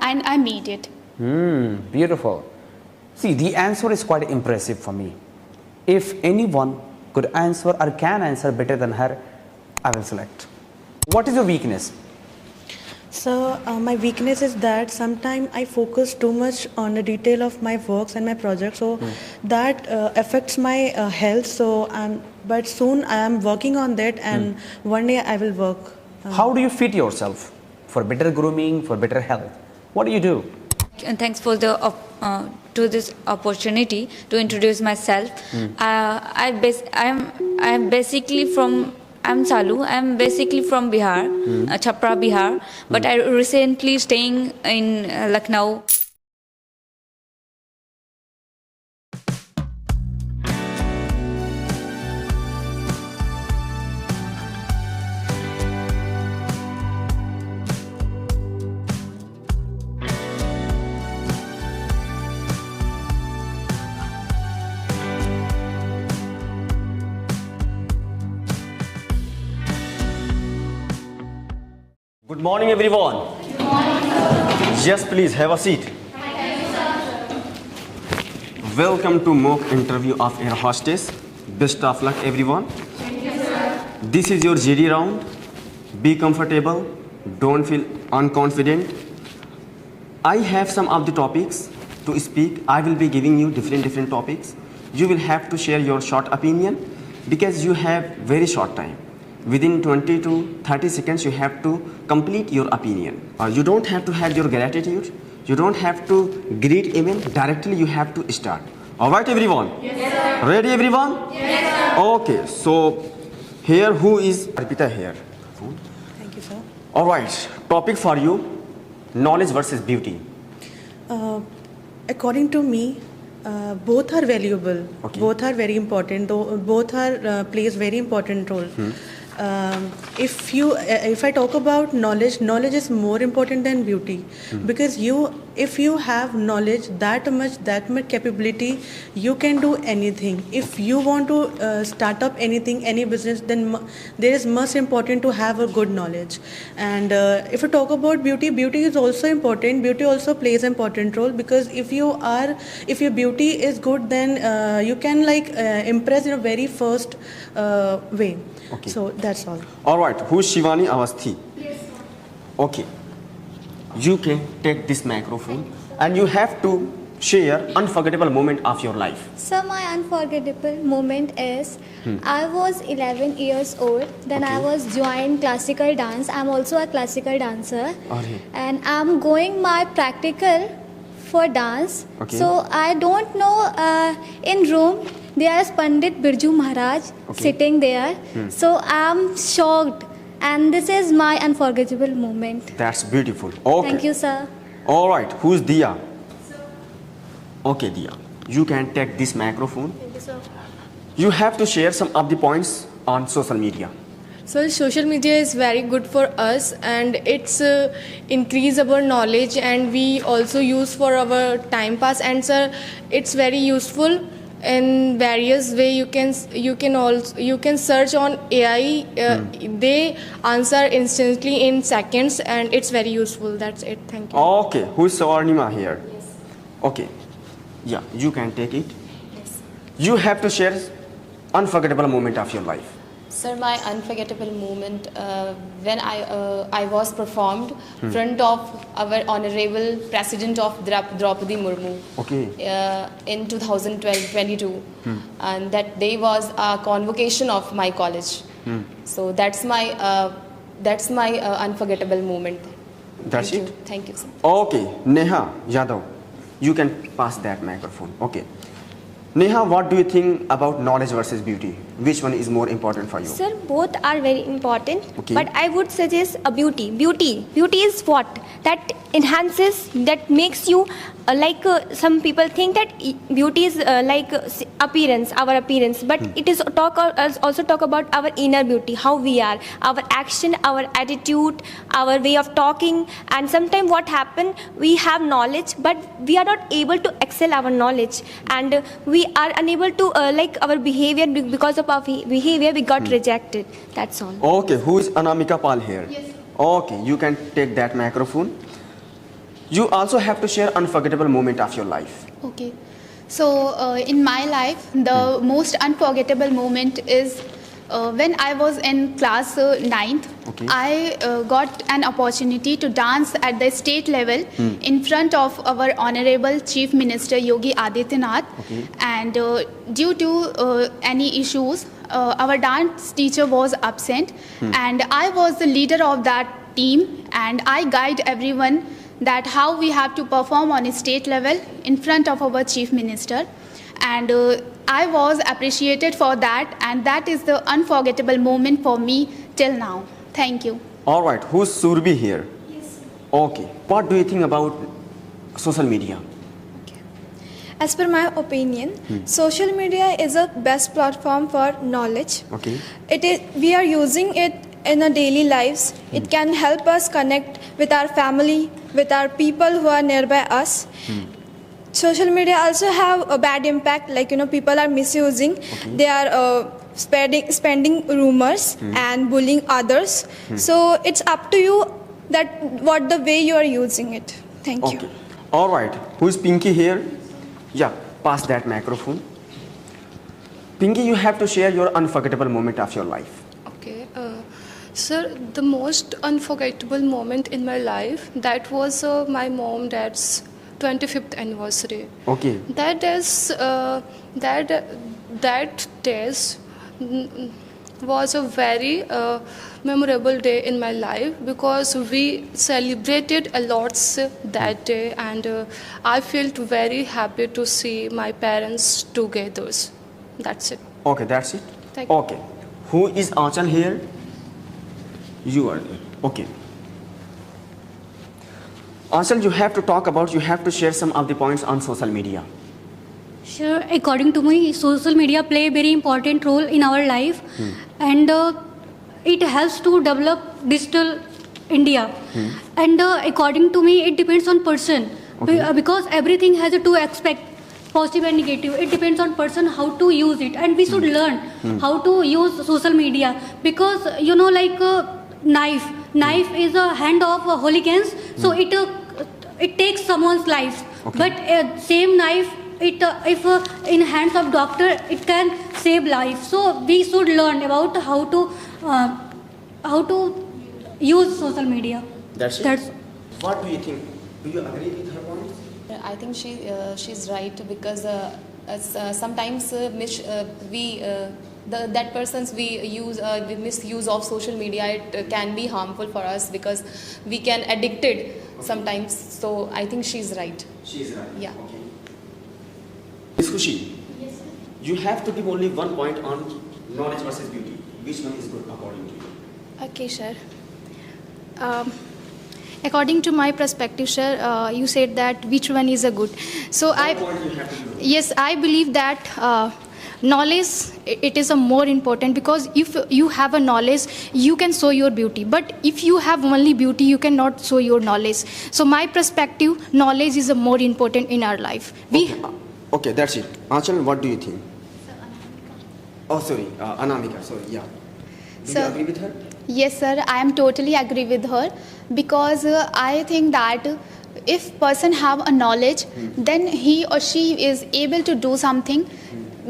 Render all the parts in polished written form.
and I made it. Beautiful. See, the answer is quite impressive for me. If anyone could answer or can answer better than her, I will select. What is your weakness? So my weakness is that sometimes I focus too much on the detail of my works and my projects, so that affects my health. But soon I am working on that, and one day I will work. How do you fit yourself for better grooming, for better health? What do you do? And thanks for the to this opportunity to introduce myself. I'm basically from. I'm Salu. I'm basically from Bihar, Chhapra, Bihar. But I recently staying in Lucknow. Good morning, everyone. Good morning, sir. Yes, please have a seat. Welcome to mock interview of air hostess. Best of luck, everyone. Thank you, sir. This is your GD round. Be comfortable. Don't feel unconfident. I have some of the topics to speak. I will be giving you different topics. You will have to share your short opinion because you have very short time. Within 20 to 30 seconds, you have to complete your opinion. You don't have to have your gratitude. You don't have to greet even. Directly, you have to start. All right, everyone? Yes, sir. Ready, everyone? Yes, sir. Okay, so here, who is Arpita here? Thank you, sir. All right, topic for you, knowledge versus beauty. According to me, both are valuable. Okay. Both are very important. Though both are plays very important role. If I talk about knowledge is more important than beauty, because if you have knowledge that much capability, you can do anything. If you want to start up anything, any business, then there is most important to have a good knowledge. And if you talk about beauty is also important. Beauty also plays an important role, because if your beauty is good, then you can impress in a very first way. Okay. So that's all. All right, who's Shivani Awasthi? Yes, sir. Okay, you can take this microphone and you have to share unforgettable moment of your life. So my unforgettable moment is I was 11 years old. Then I Okay. was joined classical dance. I'm also a classical dancer, Okay. and I'm going my practical for dance. Okay. So I don't know in room there is Pandit Birju Maharaj Okay. sitting there. So I'm shocked, and this is my unforgettable moment. That's beautiful. Okay. Thank you, sir. All right, who's Dia? Okay, Dia, you can take this microphone. Thank you, sir. You have to share some of the points on social media. So social media is very good for us, and it's increase our knowledge, and we also use for our time pass. And sir, it's very useful in various way. You can search on AI. They answer instantly in seconds, and it's very useful. That's it. Thank you. Okay, who's Sawarnima here? Yes. Okay, yeah, you can take it. Yes. You have to share unforgettable moment of your life. Sir, my unforgettable moment when I was performed front of our honorable President of Draupadi Murmu Okay. in 2022, and that day was a convocation of my college. So that's my unforgettable moment. That's Thank it? you. Thank you, sir. Okay, Neha Yadav, you can pass that microphone. Okay. Neha, what do you think about knowledge versus beauty? Which one is more important for you? Sir, both are very important, Okay. but I would suggest a beauty. Beauty is what? That enhances, that makes you some people think that beauty is appearance, our appearance, but it is also talk about our inner beauty, how we are, our action, our attitude, our way of talking. And sometimes what happen, we have knowledge, but we are not able to excel our knowledge, and we are unable to our behavior, because of our behavior we got rejected. That's all. Okay, who is Anamika Pal here? Yes. Okay, you can take that microphone. You also have to share unforgettable moment of your life. Okay. So, in my life, the most unforgettable moment is when I was in class 9th. Okay. I got an opportunity to dance at the state level in front of our Honorable Chief Minister Yogi Adityanath. Okay. And due to any issues, our dance teacher was absent, and I was the leader of that team, and I guide everyone that how we have to perform on a state level in front of our chief minister, and I was appreciated for that, and that is the unforgettable moment for me till now. Thank you. All right, who's Surbi here? Yes. Okay, what do you think about social media? As per my opinion, social media is a best platform for knowledge. Okay. We are using it in our daily lives. It can help us connect with our family, with our people who are nearby us. Social media also have a bad impact, like people are misusing. They are spreading rumors and bullying others. So it's up to you that what the way you are using it. Thank you. Okay. All right, who's Pinky here? Yeah, pass that microphone. Pinky, you have to share your unforgettable moment of your life. Okay, sir, the most unforgettable moment in my life, that was my mom dad's 25th anniversary. Okay. That is that days was a very memorable day in my life, because we celebrated a lot that day, and I felt very happy to see my parents together. That's it. Okay, that's it? Thank you. Okay. Who is Achal here? You are there. Okay. Achal, you have to share some of the points on social media. Sure, according to me, social media play a very important role in our life, and it helps to develop digital India. And according to me, it depends on person. Okay. Because everything has a two aspect, positive and negative. It depends on person how to use it, and we should learn how to use social media, because like knife is a hand of hooligans, so it takes someone's life. Okay. But same knife, if in hands of doctor, it can save life. So we should learn about how to use social media. That's it? What do you think? Do you agree with her points? I think she's right, because sometimes that person's we misuse of social media, it can be harmful for us, because we can addicted sometimes. So I think she's right. She's right. Yeah. Okay. Miss Khushi, yes, sir. You have to give only one point on knowledge versus beauty. Which one is good according to you? Okay, sir. According to my perspective, sir, you said that which one is a good. So yes, I believe that knowledge, it is a more important, because if you have a knowledge, you can show your beauty. But if you have only beauty, you cannot show your knowledge. So my perspective, knowledge is a more important in our life. Okay, that's it. Achal, what do you think? Oh, sorry, Anamika, sorry, yeah. Do you agree with her? Yes, sir, I am totally agree with her, because I think that if person have a knowledge, then he or she is able to do something,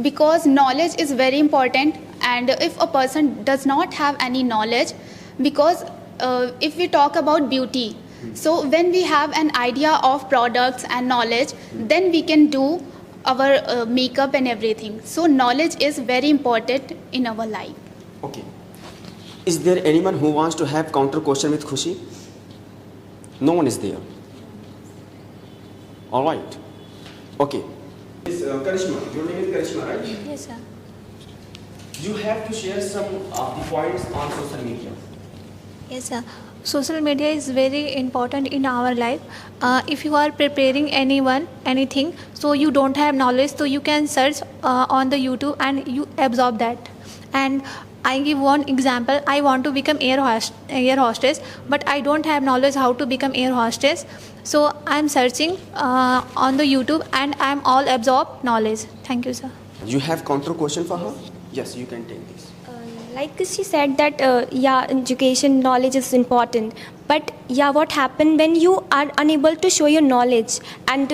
because knowledge is very important. And if a person does not have any knowledge, because if we talk about beauty, so when we have an idea of products and knowledge, then we can do our makeup and everything. So knowledge is very important in our life. Okay. Is there anyone who wants to have counter question with Khushi? No one is there. All right. Okay. Miss Karishma, your name is Karishma, right? Yes, sir. You have to share some of the points on social media. Yes, sir. Social media is very important in our life. If you are preparing anything, so you don't have knowledge, so you can search on the YouTube and you absorb that. And I give one example. I want to become air hostess, but I don't have knowledge how to become air hostess. So I'm searching on the YouTube, and I'm all absorb knowledge. Thank you, sir. You have counter question for her? Yes, you can take this. Like she said that education knowledge is important, But yeah, what happened when you are unable to show your knowledge and